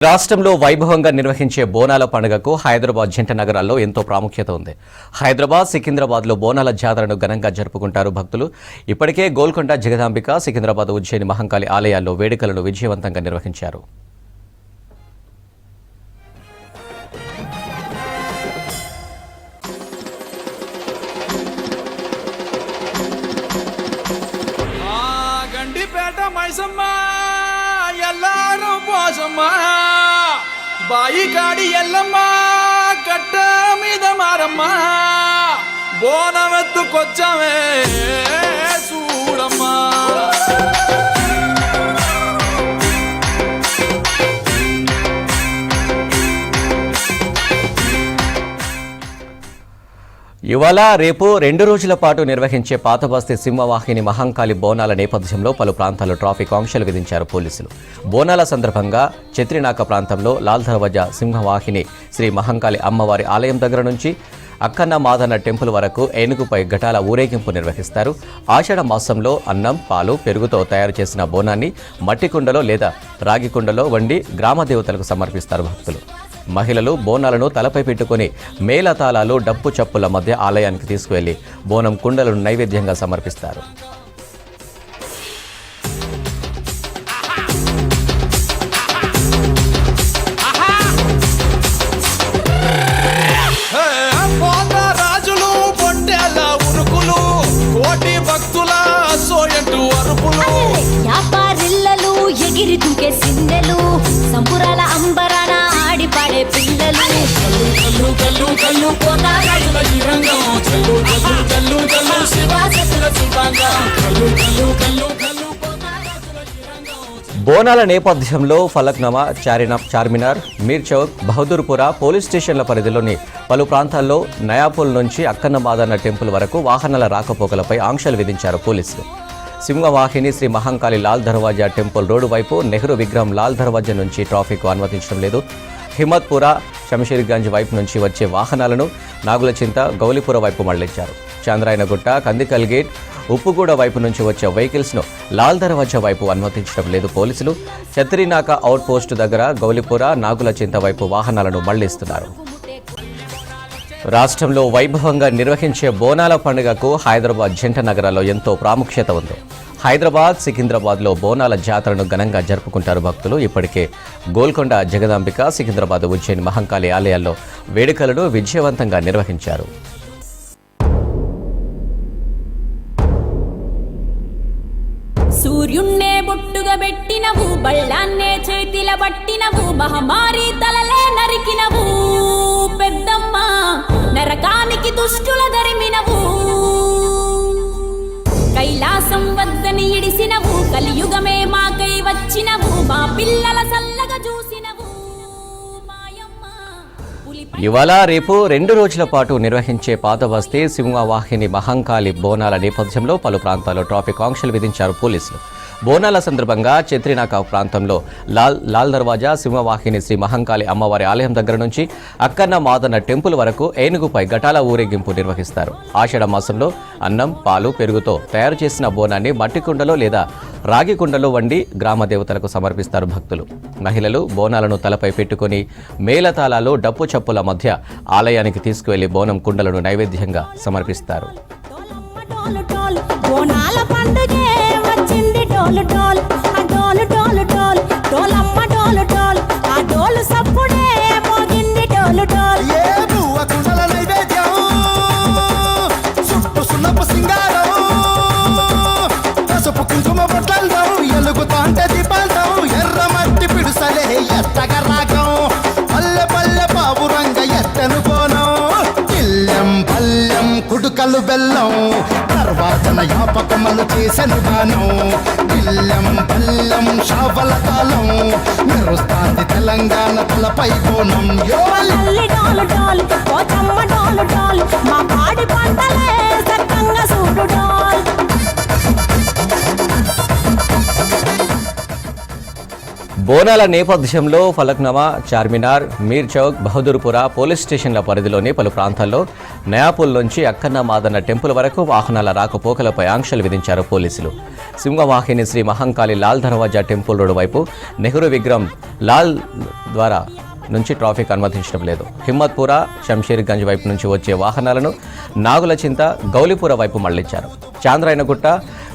రాష్ట్రంలో వైభవంగా నిర్వహించే బోనాల పండుగకు హైదరాబాద్ జంట నగరాల్లో ఎంతో ప్రాముఖ్యత ఉంది. హైదరాబాద్, సికింద్రాబాద్లో బోనాల జాతరను ఘనంగా జరుపుకుంటారు భక్తులు. ఇప్పటికే గోల్కొండ, జగదాంబిక, సికింద్రాబాద్, ఉజ్జయిని, మహంకాళి ఆలయాల్లో వేడుకలను విజయవంతంగా నిర్వహించారు. బాయి కాడి ఎల్లమ్మ కట్ట మీద మారమ్మ బోనమెత్తుకొచ్చమే చూడమ్మా. ఇవాళ రేపు 2 రోజుల పాటు నిర్వహించే పాతబస్తీ సింహవాహిని మహంకాళి బోనాల నేపథ్యంలో పలు ప్రాంతాల్లో ట్రాఫిక్ ఆంక్షలు విధించారు పోలీసులు. బోనాల సందర్భంగా చత్రినాక ప్రాంతంలో లాల్ దర్వాజా సింహవాహిని శ్రీ మహంకాళి అమ్మవారి ఆలయం దగ్గర నుంచి అక్కన్న మాదన్న టెంపుల్ వరకు ఏనుగుపై ఘటాల ఊరేగింపు నిర్వహిస్తారు. ఆషాఢ మాసంలో అన్నం, పాలు, పెరుగుతో తయారు చేసిన బోనాన్ని మట్టి కుండలో లేదా రాగి కుండలో వండి గ్రామ దేవతలకు సమర్పిస్తారు భక్తులు. మహిళలు బోనాలను తలపై పెట్టుకుని మేళతాళాలు, డప్పు చప్పుల మధ్య ఆలయానికి తీసుకువెళ్లి బోనం కుండలను నైవేద్యంగా సమర్పిస్తారు. ఎగిరి దుకే సిందెలు సంపురాల అంబరాన ఆడి పాడే పిల్లలు బోనాల నేపథ్యంలో ఫలక్నామా, చార్మినార్, మీర్ చౌక్, బహదూర్పుర పోలీస్ స్టేషన్ల పరిధిలోని పలు ప్రాంతాల్లో నయాపూల్ నుంచి అక్కన్న మాదన్న టెంపుల్ వరకు వాహనాల రాకపోకలపై ఆంక్షలు విధించారు పోలీసులు. సింహవాహిని శ్రీ మహంకాళి లాల్ దర్వాజా టెంపుల్ రోడ్డు వైపు నెహ్రూ విగ్రహం లాల్ దర్వాజా నుంచి ట్రాఫిక్ అనుమతించడం లేదు. హిమ్మత్పుర, శంషీర్గంజ్ వైపు నుంచి వచ్చే వాహనాలను నాగులచింత, గౌలిపుర వైపు మళ్లించారు. చంద్రాయనగుట్ట, కందికల్ గేట్, ఉప్పుగూడ వైపు నుంచి వచ్చే వెహికల్స్ను లాల్ దర్వాజా వైపు అనుమతించడం లేదు పోలీసులు. చత్రినాక అవుట్ పోస్టు దగ్గర గౌలిపుర, నాగులచింత వైపు వాహనాలను మళ్లిస్తున్నారు. రాష్ట్రంలో వైభవంగా నిర్వహించే బోనాల పండుగకు హైదరాబాద్ జంట నగరాల్లో ఎంతో ప్రాముఖ్యత ఉంది. హైదరాబాద్, సికింద్రాబాద్లో బోనాల జాతరను ఘనంగా జరుపుకుంటారు భక్తులు. ఇప్పటికే గోల్కొండ, జగదాంబిక, సికింద్రాబాద్, ఉజ్జయిని, మహంకాళి ఆలయాల్లో వేడుకలను విజయవంతంగా నిర్వహించారు. సూర్యున్నే బొట్టుగా పెట్టినవు, బళ్ళాన్నే చేతిల పట్టినవు, మహమారి తలలే నరికినవు పెద్దమ్మ, నరకానికి దుష్టుల ధరిమినవు, కైలాసం వద్దని ఇడిసినవు, కలియుగమే మాకై వచ్చినవు, మా పిల్లల సల్లగా చూసినవు మాయమ్మ. ఇవాళ రేపు 2 రోజుల పాటు నిర్వహించే పాతబస్తీ సింహవాహిని మహంకాళి బోనాల నేపథ్యంలో పలు ప్రాంతాల్లో ట్రాఫిక్ ఆంక్షలు విధించారు పోలీసులు. బోనాల సందర్భంగా చత్రినాక ప్రాంతంలో లాల్ దర్వాజా సింహవాహిని శ్రీ మహంకాళి అమ్మవారి ఆలయం దగ్గర నుంచి అక్కన్న మాదన్న టెంపుల్ వరకు ఏనుగుపై ఘటాల ఊరేగింపు నిర్వహిస్తారు. ఆషాఢ మాసంలో అన్నం, పాలు, పెరుగుతో తయారు చేసిన బోనాన్ని మట్టి కుండలో లేదా రాగి కుండలో వండి గ్రామ దేవతలకు సమర్పిస్తారు భక్తులు. మహిళలు బోనాలను తలపై పెట్టుకుని మేళతాళాలు, డప్పు చప్పుల మధ్య ఆలయానికి తీసుకువెళ్లి బోనం కుండలను నైవేద్యంగా సమర్పిస్తారు. డోలు డోలు ఆ డోలు డోలు డోలు డోలమ్మ డోలు డోలు ఆ డోలు సప్పుడే మోగింది డోలు డోలు. ఏ నువ్వ కుండల నైవేద్యం చుట్టూ సున్నపు సింగారం, పసుపు కుంకుమ బొట్లతో ఎలుగుతాంటే దీపాలతో ఎర్ర మట్టి పిడుసలే ఎత్తగా రాగం, పల్లె పల్లె పావురంగ ఎత్తను కోనం, పిల్లెం పల్లెం కుడుకలు బెల్లం, తర్వాతన యాపకమలు చేసెను గానం, పిల్లం పల్లం షావల తాళం, మెరుస్తాంది తెలంగాణ తలపై కోణం. డోలు డోలు పోచమ్మ డోలు డోలు మా పాడి పంటలే సక్కంగా సూడు డోల్. బోనాల నేపథ్యంలో ఫలక్నామా, చార్మినార్, మీర్ చౌక్, బహదూర్పురా పోలీస్ స్టేషన్ల పరిధిలోని పలు ప్రాంతాల్లో నయాపూల్ నుంచి అక్కన్న మాదన్న టెంపుల్ వరకు వాహనాల రాకపోకలపై ఆంక్షలు విధించారు పోలీసులు. సింహవాహిని శ్రీ మహంకాళి లాల్ దర్వాజా టెంపుల్ రోడ్డు వైపు నెహ్రూ విగ్రహం లాల్ ద్వారా నుంచి ట్రాఫిక్ అనుమతించడం లేదు. హిమ్మత్పురా, శంషీర్గంజ్ వైపు నుంచి వచ్చే వాహనాలను నాగులచింత, గౌలిపుర వైపు మళ్లించారు. చాంద్రాయనగుట్ట,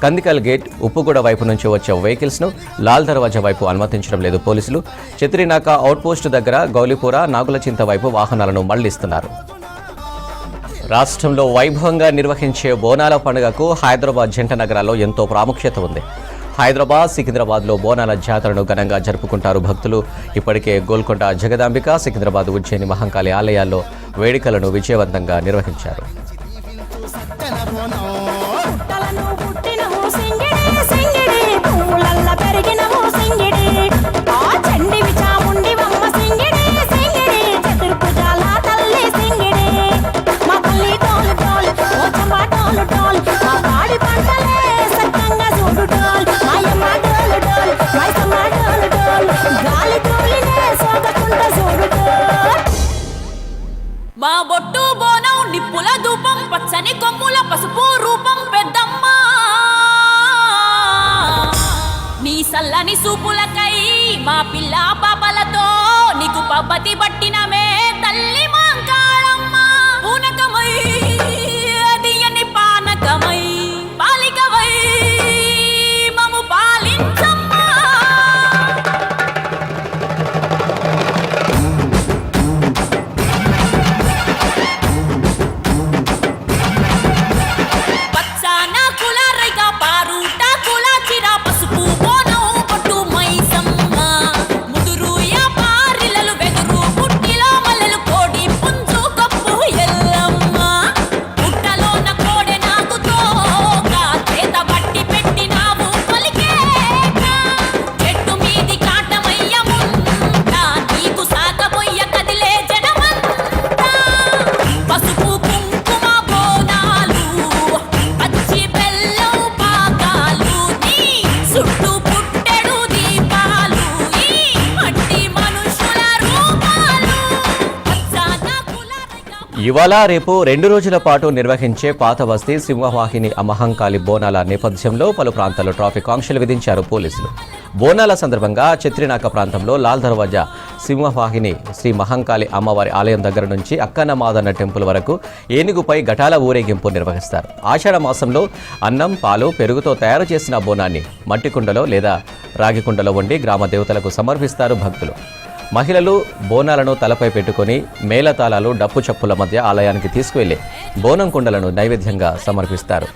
కందికల్ గేట్, ఉప్పుగూడ వైపు నుంచి వచ్చే వెహికల్స్ను లాల్ దర్వాజా వైపు అనుమతించడం లేదు పోలీసులు. చిత్రినాక అవుట్పోస్ట్ దగ్గర గౌలిపుర, నాగులచింత వైపు వాహనాలను మళ్లిస్తున్నారు. రాష్ట్రంలో వైభవంగా నిర్వహించే బోనాల పండుగకు హైదరాబాద్ జంట నగరాల్లో ఎంతో ప్రాముఖ్యత ఉంది. హైదరాబాద్, సికింద్రాబాద్లో బోనాల జాతరను ఘనంగా జరుపుకుంటారు భక్తులు. ఇప్పటికే గోల్కొండ జగదాంబిక, సికింద్రాబాద్, ఉజ్జయిని, మహంకాళి ఆలయాల్లో వేడుకలను విజయవంతంగా నిర్వహించారు. మా బొట్టు బోనం నిప్పుల ధూపం పచ్చని కొమ్ముల పసుపు రూపం పెద్దమ్మ నీ సల్లని సూపులకై మా పిల్ల పాపలతో నీకు పబ్బతి పట్టినమే తల్లి మాంకాళమ్మ పూనకమై అదియని పానకమై పాలికవై మము పాలించమ్మ. ఇవాళ రేపు 2 రోజుల పాటు నిర్వహించే పాత బస్తీ సింహవాహిని మహంకాళి బోనాల నేపథ్యంలో పలు ప్రాంతాల్లో ట్రాఫిక్ ఆంక్షలు విధించారు పోలీసులు. బోనాల సందర్భంగా చిత్రినాక ప్రాంతంలో లాల్ దర్వాజా సింహవాహిని శ్రీ మహంకాళి అమ్మవారి ఆలయం దగ్గర నుంచి అక్కన్న మాదన్న టెంపుల్ వరకు ఏనుగుపై ఘటాల ఊరేగింపు నిర్వహిస్తారు. ఆషాఢ మాసంలో అన్నం, పాలు, పెరుగుతో తయారు చేసిన బోనాన్ని మట్టి కుండలో లేదా రాగి కుండలో వండి గ్రామ దేవతలకు సమర్పిస్తారు భక్తులు. మహిళలు బోనాలను తలపై పెట్టుకుని మేళతాళాలు, డప్పు చప్పుల మధ్య ఆలయానికి తీసుకువెళ్లి బోనం కుండలను నైవేద్యంగా సమర్పిస్తారు.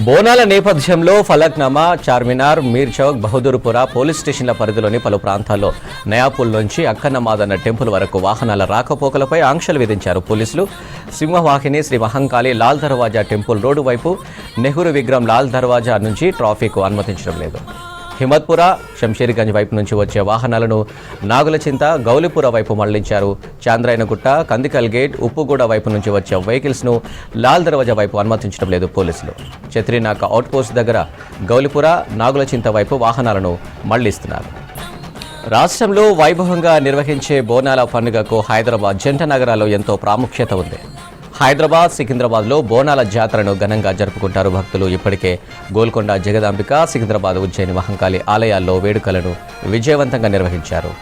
బోనాల నేపథ్యంలో ఫలక్నామా, చార్మినార్, మీర్ చౌక్, బహదూర్పురా పోలీస్ స్టేషన్ల పరిధిలోని పలు ప్రాంతాల్లో నయాపూల్ నుంచి అక్కన్న మాదన్న టెంపుల్ వరకు వాహనాల రాకపోకలపై ఆంక్షలు విధించారు పోలీసులు. సింహవాహిని శ్రీ మహంకాళి లాల్ దర్వాజా టెంపుల్ రోడ్డు వైపు నెహ్రూ విగ్రహం లాల్ దర్వాజా నుంచి ట్రాఫిక్ అనుమతించడం లేదు. హిమ్మత్పురా, శంషీర్గంజ్ వైపు నుంచి వచ్చే వాహనాలను నాగులచింత, గౌలిపుర వైపు మళ్లించారు. చాంద్రాయనగుట్ట, కందికల్ గేట్, ఉప్పుగూడ వైపు నుంచి వచ్చే వెహికల్స్ను లాల్ దర్వాజా వైపు అనుమతించడం లేదు పోలీసులు. చిత్రినాక అవుట్పోస్ట్ దగ్గర గౌలిపుర, నాగులచింత వైపు వాహనాలను మళ్లిస్తున్నారు. రాష్ట్రంలో వైభవంగా నిర్వహించే బోనాల పండుగకు హైదరాబాద్ జంట నగరాల్లో ఎంతో ప్రాముఖ్యత ఉంది. హైదరాబాద్, సికింద్రాబాద్లో బోనాల జాతరను ఘనంగా జరుపుకుంటారు భక్తులు. ఇప్పటికే గోల్కొండ జగదాంబిక, సికింద్రాబాద్, ఉజ్జయిని, మహంకాళి ఆలయాల్లో వేడుకలను విజయవంతంగా నిర్వహించారు.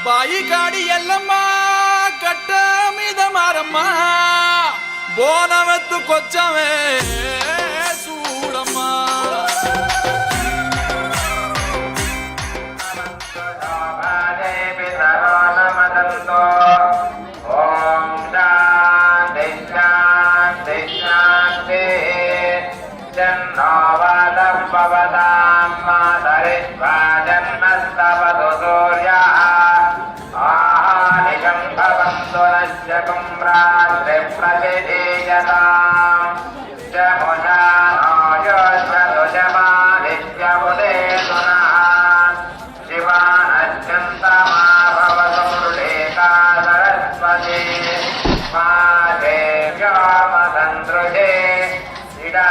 బాయి కాడి ఎల్లమ్మ గట్ట మీద మారమ్మ బోనమెత్తుకొచ్చమే చూడమ్మా. ఓం శాంతి శాంతి శాంతి. జన్నో వాదం భవతాం మాతరిష్వా జన్మస్తవతు సూర్యః. ఆహానికం భవంతు నశ్యకుం రాత్రి ప్రతిదీయతాం. జముషానో యోష్యతు జమాదిత్యముదేతునః. శివానశ్చంతమా భవతు మృళీకా సరస్వతి. మా దేవ్యోమసందృశే ఇడా